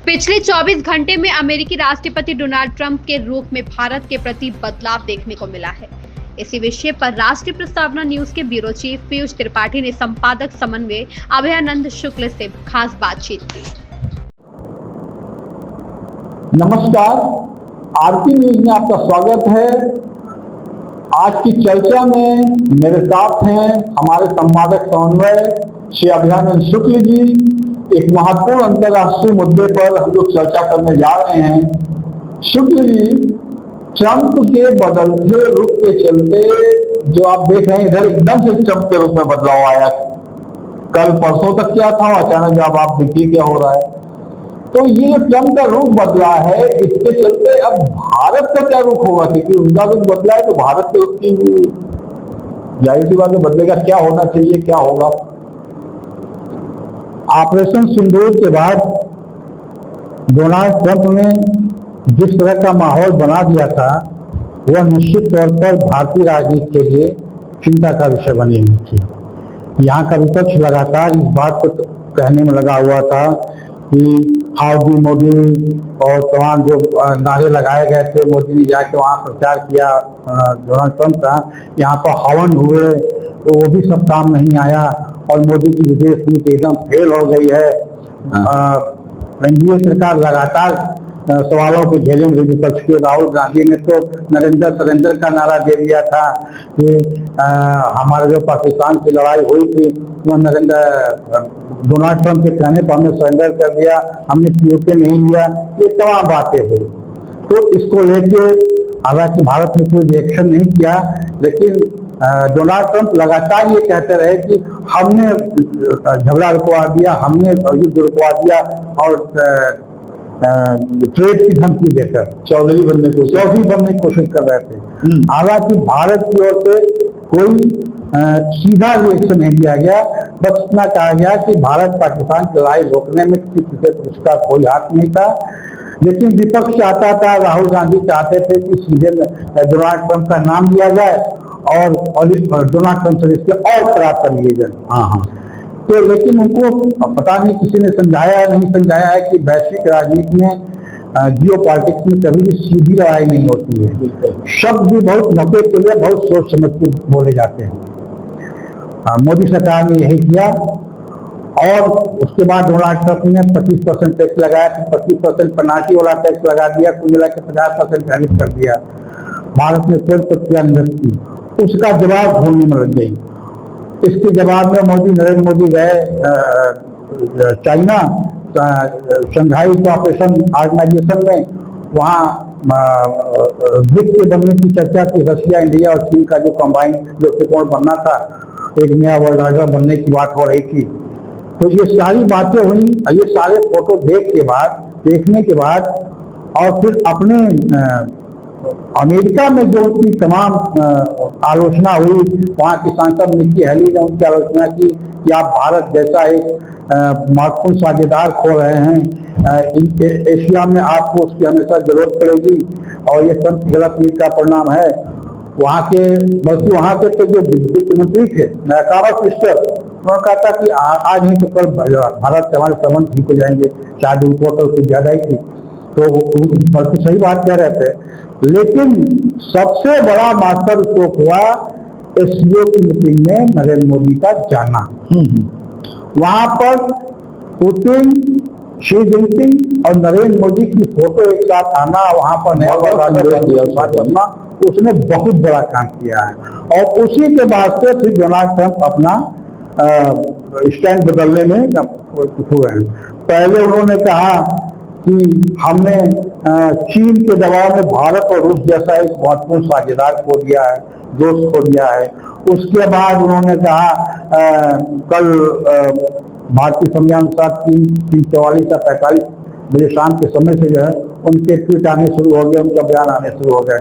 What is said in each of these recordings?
पिछले 24 घंटे में अमेरिकी राष्ट्रपति डोनाल्ड ट्रंप के रूप में भारत के प्रति बदलाव देखने को मिला है। इसी विषय पर राष्ट्रीय प्रस्तावना न्यूज के ब्यूरो चीफ पीयूष त्रिपाठी ने संपादक समन्वय अभयानंद शुक्ल से खास बातचीत की। नमस्कार, आरती न्यूज में आपका स्वागत है। आज की चर्चा में मेरे साथ हैं हमारे संपादक समन्वय श्री अभयानंद शुक्ल जी। एक महत्वपूर्ण अंतर्राष्ट्रीय मुद्दे पर हम लोग चर्चा करने जा रहे हैं। शुक्ल जी, ट्रंप के बदलते रूप के चलते जो आप देख रहे हैं, इधर एकदम से ट्रंप के रूप में बदलाव आया। कल परसों तक क्या था, अचानक जब आप देखिए क्या हो रहा है। तो ये ट्रंप का रूप बदला है, इसके चलते अब भारत का क्या रूप होगा, क्योंकि उनका रूप बदला है तो भारत के उसकी जाहिर सी बात है बदलेगा। क्या होना चाहिए, क्या होगा। ऑपरेशन सिंदूर के बाद डोनाल्ड ट्रंप ने जिस तरह का माहौल बना दिया था, वह निश्चित तौर पर भारतीय राजनीति के लिए चिंता का विषय बनी हुई थी। यहाँ का विपक्ष लगातार इस बात को कहने में लगा हुआ था कि हाउडी मोदी और तमाम जो नारे लगाए गए थे, मोदी ने जाके वहाँ प्रचार किया डोनाल्ड ट्रंप का, यहाँ पर हवन हुए तो वो भी सब काम नहीं आया और मोदी की विदेश नीति एकदम फेल हो गई है। एनडीए सरकार लगातार सवालों के घेरे में विपक्ष के। राहुल गांधी ने तो नरेंद्र सरेंद्र का नारा दे दिया था कि हमारा जो पाकिस्तान की लड़ाई हुई थी वो डोनाल्ड ट्रंप के कहने पर हमने सरेंडर कर दिया, हमने पीओके नहीं लिया। ये तमाम बातें हुई। तो इसको लेके हालांकि भारत ने कोई रिएक्शन नहीं किया, लेकिन डोनाल्ड ट्रंप लगातार ये कहते रहे कि हमने झगड़ा रुकवा दिया, हमने युद्ध रुकवा दिया और ट्रेड की धमकी देकर चौधरी बनने की कोशिश कर रहे थे। हालांकि भारत की ओर से कोई सीधा रिएक्शन नहीं दिया गया, बस इतना कहा गया कि भारत पाकिस्तान की लड़ाई रोकने में किसी उसका कोई हाथ नहीं था। लेकिन विपक्ष चाहता था, राहुल गांधी चाहते थे कि सीधे डोनाल्ड ट्रंप का नाम लिया जाए और डोनाल्ड ट्रंप से इसके और खराब कर लिए जाए। तो लेकिन उनको पता नहीं, किसी ने समझाया नहीं समझाया है कि वैश्विक राजनीति में जियो पॉलिटिक्स में कभी भी सीधी लड़ाई नहीं होती है। शब्द भी बहुत मौके के लिए बहुत सोच समझ के बोले जाते हैं। मोदी सरकार ने यही किया और उसके बाद डोनाल्ड ट्रंप ने 25% टैक्स लगाया, फिर 25% पेनाल्टी वाला टैक्स लगा दिया, कुल मिला के 50% टैरिफ कर दिया। भारत ने फिर प्रक्रिया निरस्त की, उसका जवाब ढूंढने में लग गई। इसके जवाब में नरेंद्र मोदी गए चाइना, शंघाई कोऑपरेशन ऑर्गेनाइजेशन में, वहाँ ब्रिक्स के बनने की चर्चा थी। रशिया, इंडिया और चीन का जो कंबाइन दृष्टिकोण बनना था, एक नया वर्ल्ड ऑर्डर बनने की बात हो रही थी। तो ये सारी बातें हुई, ये सारे फोटो देखने के बाद और फिर अपने अमेरिका में जो उनकी तमाम आलोचना हुई, वहाँ की सांसद निक्की हेली ने उनकी आलोचना की कि आप भारत जैसा एक महत्वपूर्ण साझेदार खो रहे हैं, एशिया में आपको उसकी हमेशा जरूरत पड़ेगी और ये सब गलत नीति का परिणाम है। वहाँ के तो जो वित्त मंत्री थे काबा क्रिस्टर, उन्होंने कहा था कि आज नहीं तो कल भारत से हमारे संबंध ठीक हो जाएंगे। शायद उनको तो कुछ ज्यादा ही थी, तो सही बात कह रहे थे। लेकिन सबसे बड़ा मास्टर स्ट्रोक हुआ एससीओ की मीटिंग में नरेंद्र मोदी का जाना। वहां पर पुतिन, शी जिनपिंग और नरेंद्र मोदी की फोटो एक साथ आना, वहां पर नया करना, उसने बहुत बड़ा काम किया है। और उसी के बाद से फिर डोनाल्ड ट्रंप अपना स्टैंड बदलने में हुए हैं। पहले उन्होंने कहा कि हमने चीन के दबाव में भारत और रूस जैसा एक महत्वपूर्ण साझेदार खो दिया है, दोस्त खो दिया है। उसके बाद उन्होंने कहा कल भारतीय समय अनुसार 3:44 या 45 बजे शाम के समय से जो है उनके ट्वीट आने शुरू हो गए, उनका बयान आने शुरू हो गए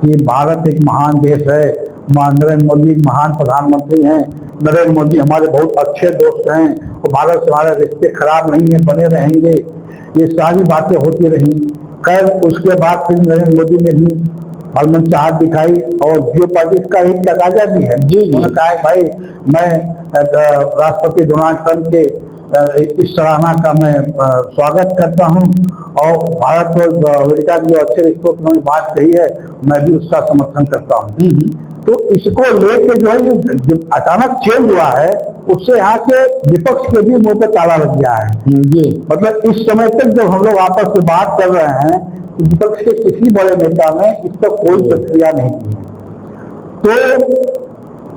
कि भारत एक महान देश है, नरेंद्र मोदी महान प्रधानमंत्री हैं, नरेंद्र मोदी हमारे बहुत अच्छे दोस्त हैं और भारत से हमारे रिश्ते खराब नहीं है, बने रहेंगे। ये सारी बातें होती रही। खैर उसके बाद फिर नरेंद्र मोदी ने भी हरमन चाहत दिखाई और जियो पॉलिटिक्स का एक तकाजा भी है। उन्होंने कहा भाई मैं राष्ट्रपति डोनाल्ड ट्रंप के इस सराहना का मैं स्वागत करता हूं और भारत और अमेरिका के जो अच्छे रिश्तों की उन्होंने बात कही है, मैं भी उसका समर्थन करता हूं। तो इसको लेके जो है जो अचानक चेंज हुआ है, उससे यहाँ के विपक्ष के भी मुंह पे ताला लग गया है। मतलब इस समय तक जब हम लोग आपस में बात कर रहे हैं, विपक्ष के किसी बड़े नेता ने इस पर कोई प्रतिक्रिया नहीं की है। तो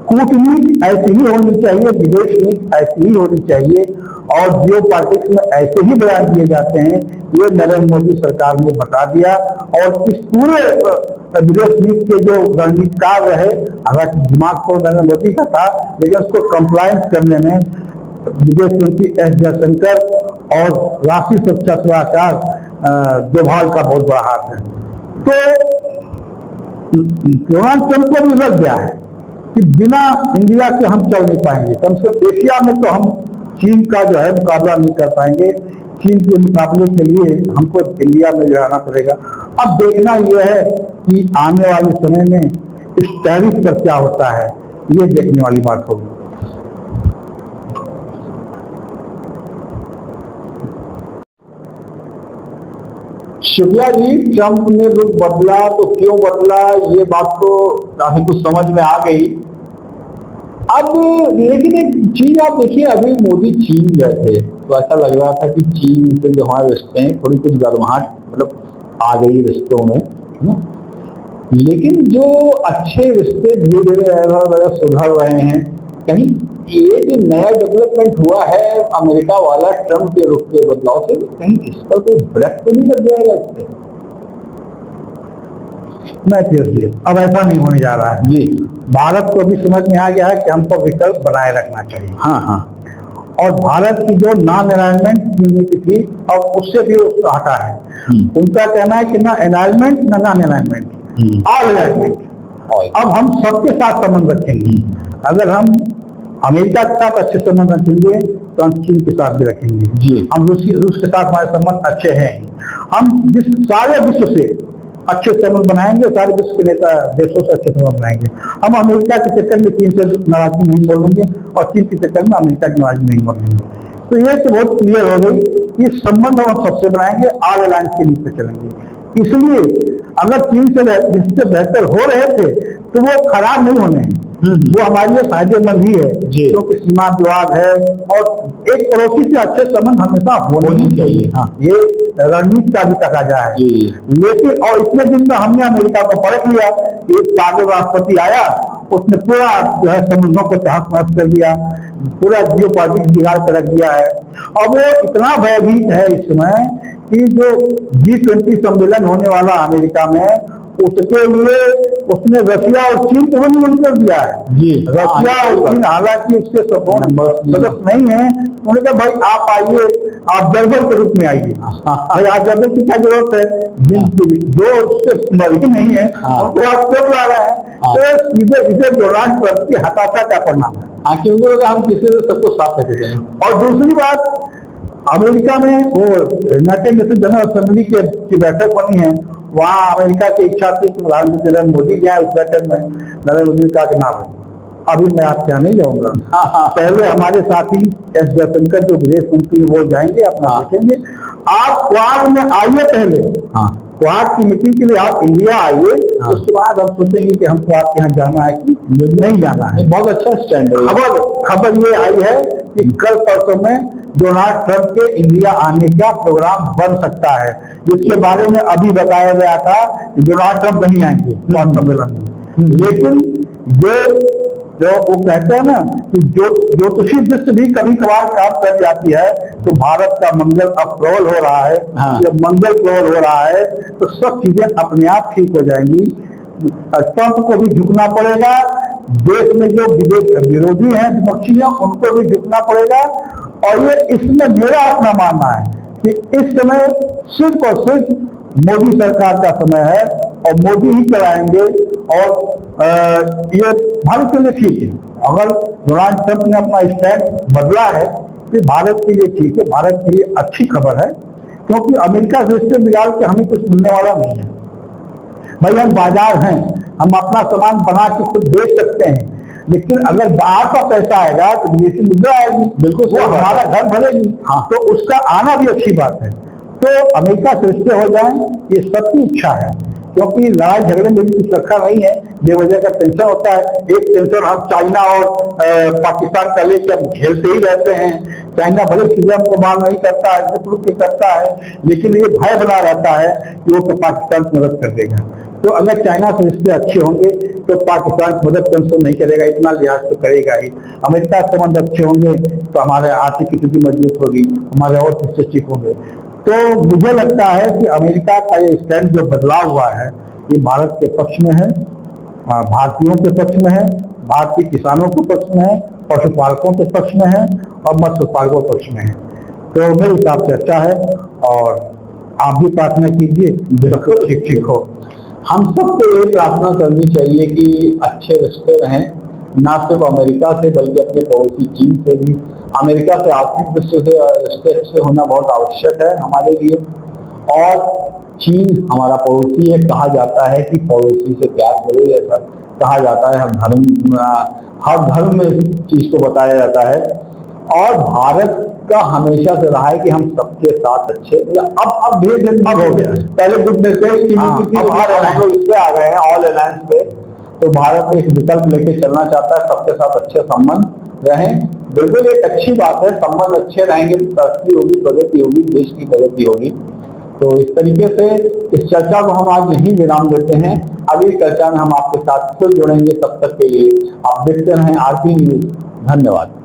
कूटनीति ऐसी ही होनी चाहिए, विदेश नीति ऐसी ही होनी चाहिए, और जियो पॉलिटिक्स में ऐसे ही बयान दिए जाते हैं, ये नरेंद्र मोदी सरकार ने बता दिया। और इस पूरे विदेश नीति के जो रणनीतिकार रहे, हालांकि दिमाग तो नरेंद्र मोदी का था, लेकिन उसको कंप्लायंस करने में विदेश मंत्री एस जयशंकर और राष्ट्रीय सुरक्षा सलाहकार डोभाल का बहुत बड़ा हाथ है। तो डोनाल्ड ट्रंप को भी लग गया है कि बिना इंडिया के हम चल नहीं पाएंगे। कम से कम एशिया में तो हम चीन का जो है मुकाबला नहीं कर पाएंगे। चीन के मुकाबले के लिए हमको इंडिया में जो आना पड़ेगा। अब देखना यह है कि आने वाले समय में इस टैरिफ पर क्या होता है, ये देखने वाली बात होगी। शुक्ला जी, ट्रंप ने रुख बदला तो क्यों बदला, ये बात तो काफी कुछ समझ में आ गई। अब लेकिन एक चीज आप देखिए, अभी मोदी चीन गए थे तो ऐसा लग रहा था कि चीन से जो हमारे रिश्ते हैं थोड़ी कुछ गर्माहट मतलब आ गई रिश्तों में, है ना। लेकिन जो अच्छे रिश्ते धीरे धीरे सुधर रहे हैं, कहीं ये जो नया डेवलपमेंट हुआ है अमेरिका वाला ट्रंप के रुख के बदलाव से, कहीं इस पर कोई ब्रेक तो नहीं लग जाएगा इससे? नहीं, अब ऐसा नहीं होने जा रहा है जी। भारत को भी समझ में आ गया है कि हमको विकल्प बनाए रखना चाहिए। हाँ। और भारत की जो नॉन अलाइनमेंट नीति थी, अब उससे भी हटा है। उनका कहना है कि ना अलाइनमेंट ना नॉन अलाइनमेंट, ऑल अलाइनमेंट। अब हम सबके साथ संबंध रखेंगे। अगर हम अमेरिका के साथ अच्छे संबंध रखेंगे तो हम चीन के साथ भी रखेंगे जी। हम रूस के साथ हमारे संबंध अच्छे हैं। हम जिस सारे विश्व से अच्छे संबंध बनाएंगे, सारे विश्व के नेता देशों से अच्छे संबंध बनाएंगे। हम अमेरिका के चक्कर में चीन से नाराजगी नहीं बोलेंगे और चीन के चक्कर में अमेरिका की नाराजगी नहीं बोलेंगे। तो ये तो बहुत क्लियर हो गई कि संबंध हम सबसे बनाएंगे, ऑल अलायंस के नीचे चलेंगे। इसलिए अगर चीन से जिससे बेहतर हो रहे थे तो वो खराब नहीं होने हैं, वो हमारे लिए फायदेमंद ही है, क्योंकि सीमा विवाद है और एक पड़ोसी से अच्छे संबंध हमेशा होने ही चाहिए। हाँ, ये रणनीति का भी तकाजा है। लेकिन और इतने दिन में हमने अमेरिका को परख लिया, एक पागल राष्ट्रपति आया, उसने पूरा जो है संबंधों को तहस-नहस कर दिया, पूरा जियो पॉलिटिक्स बिगाड़ कर रख दिया है। और वो इतना भयभीत है इस समय कि जो G20 सम्मेलन होने वाला अमेरिका में, उसके लिए उसने रशिया और चीन को भी निमंत्रण कर दिया है जी। रशिया और चीन हालांकि उसके सदस्य नहीं है, उन्होंने कहा भाई आप आइए, आप ऑब्जर्वर के रूप में आइए। भाई ऑब्जर्वर की क्या जरूरत है, जो उससे मर्जी नहीं है उनको आप क्यों बुला रहे हैं? तो सीधे सीधे डोनाल्ड ट्रंप की हताशा का परिणाम है, क्योंकि हम किसी से सबको साथ लेके जाएं। और दूसरी बात, अमेरिका में वो यूनाइटेड नेशन जनरल असेंबली की बैठक बनी है, वहाँ अमेरिका की इच्छा थी कि प्रधानमंत्री नरेंद्र मोदी गया उस बैठक में। नरेंद्र मोदी का नाम है, अभी मैं आपके यहाँ नहीं जाऊंगा। पहले हमारे साथी एस जयशंकर जो विदेश मंत्री वो जाएंगे, अपना देखेंगे। आप क्वाड में आइए पहले, क्वाड की मीटिंग के लिए आप इंडिया आइए, उसके बाद हम सोचेंगे कि हमको आपके यहाँ जाना है कि नहीं जाना है। बहुत अच्छा स्टैंड है। खबर ये आई है कि कल परसों में डोनाल्ड ट्रंप के इंडिया आने का प्रोग्राम बन सकता है, जिसके बारे में अभी बताया गया था कि डोनाल्ड ट्रंप नहीं आएंगे सम्मेलन में। लेकिन जो वो कहते हैं ना कि ज्योतिषी दृष्टि भी कभी कभार काम कर जाती है, तो भारत का मंगल अब प्रबल हो रहा है। जब मंगल प्रबल हो रहा है तो सब चीजें अपने आप ठीक हो जाएंगी। ट्रंप को भी झुकना पड़ेगा, देश में जो विरोधी हैं, विपक्षी हैं, उनको भी झुकना पड़ेगा। और ये इसमें मेरा अपना मानना है कि इस समय सिर्फ और सिर्फ मोदी सरकार का समय है और मोदी ही चलाएंगे। और ये भारत के लिए ठीक है, अगर डोनाल्ड ट्रंप ने अपना स्टैंड बदला है तो भारत के लिए ठीक है, भारत के लिए अच्छी खबर है, क्योंकि अमेरिका से रिश्ते बिगाड़ के हमें कुछ मिलने वाला नहीं है। भाई हम बाजार हैं, हम अपना सामान बना के खुद बेच सकते हैं, लेकिन अगर बाहर का पैसा आएगा तो विदेशी मुद्रा आएगी, बिल्कुल सही वो बात है। हमारा घर भरेगी। हाँ। तो उसका आना भी अच्छी बात है। तो अमेरिका से रिश्ते हो जाएं, ये सबकी इच्छा है, क्योंकि लड़ाई झगड़े में भी कुछ रखा नहीं है, बेवजह का टेंशन होता है। एक टेंशन हम चाइना और पाकिस्तान का लेकर खेलते ही रहते हैं। चाइना भले सीधे हमको मार नहीं करता है, रुक के करता है, लेकिन ये भय बना रहता है कि वो तो पाकिस्तान की मदद कर देगा। तो अगर चाइना से रिश्ते अच्छे होंगे तो पाकिस्तान की मदद टेंशन नहीं करेगा, इतना लिहाज तो करेगा ही। अमेरिका से संबंध अच्छे होंगे तो हमारे आर्थिक स्थिति मजबूत होगी, हमारे और हिस्से ठीक होंगे। तो मुझे लगता है कि अमेरिका का ये स्टैंड जो बदलाव हुआ है, ये भारत के पक्ष में है, भारतीयों के पक्ष में है, भारतीय किसानों के पक्ष में है, पशुपालकों के पक्ष में है और मत्स्य पालकों के पक्ष में है। तो मेरे हिसाब से अच्छा है और आप भी प्रार्थना कीजिए सब ठीक हो। हम सबको ये प्रार्थना करनी चाहिए कि अच्छे रिश्ते रहें, ना सिर्फ अमेरिका से बल्कि अपने पड़ोसी चीन से भी। अमेरिका से आर्थिक दृष्टि से रिश्ते अच्छे होना बहुत आवश्यक है हमारे लिए। और चीन हमारा पड़ोसी है, कहा जाता है कि पड़ोसी से प्यार करो, ऐसा कहा जाता है। हर धर्म में इस चीज को बताया जाता है। और भारत का हमेशा से रहा है कि हम सबके साथ अच्छे, अब धीरे धीरे अब हो गया है। पहले गुड नेचर की हम लोग इससे आ गए हैं ऑल अलायंस पे। तो भारत एक विकल्प लेके चलना चाहता है, सबके साथ अच्छे संबंध रहें। बिल्कुल एक अच्छी बात है, संबंध अच्छे रहेंगे तो तरक्की होगी, प्रगति होगी, देश की प्रगति होगी। तो इस तरीके से इस चर्चा को हम आज यहीं विराम देते हैं। अगली चर्चा में हम आपके साथ फिर जुड़ेंगे, तब तक के लिए आप देखते रहें आरपी न्यूज। धन्यवाद।